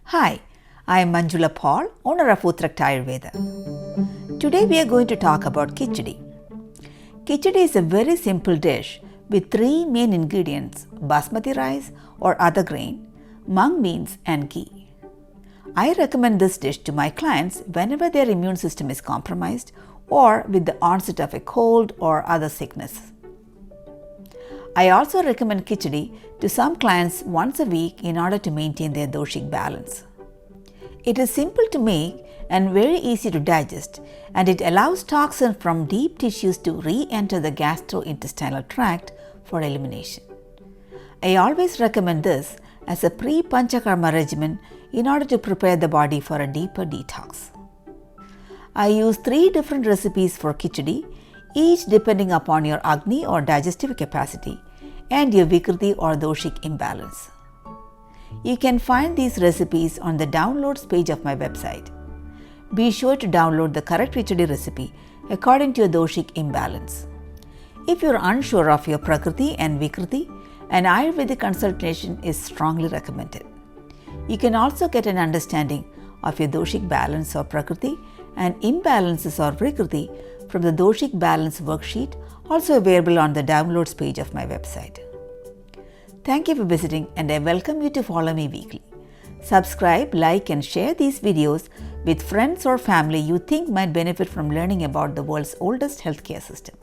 Hi, I am Manjula Paul, owner of Utrecht Ayurveda. Today we are going to talk about Kichadi. Kichadi is a very simple dish with three main ingredients: basmati rice or other grain, MUNG beans and ghee. I recommend this dish to my clients whenever their immune system is compromised or with the onset of a cold or other sickness. I also recommend Kichadi to some clients once a week in order to maintain their doshic balance. It is simple to make and very easy to digest, and it allows toxins from deep tissues to re-enter the GASTRO-INTESTINAL tract for elimination. I always recommend this as a PRE-PANCHAKARMA regimen in order to prepare the body for a deeper detox. I use 3 different recipes for Kichadi, each depending upon your Agni or digestive capacity and your Vikriti or Doshic imbalance. You can find these recipes on the downloads page of my website. Be sure to download the correct Kichadi recipe according to your Doshic imbalance. If you are unsure of your Prakriti and Vikriti, an Ayurvedic consultation is strongly recommended. You can also get an understanding of your Doshic balance or Prakriti and imbalances or Vikriti from the Doshic Balance worksheet, also available on the downloads page of my website. Thank you for visiting, and I welcome you to follow me weekly. Subscribe, like and share these videos with friends or family you think might benefit from learning about the world's oldest healthcare system.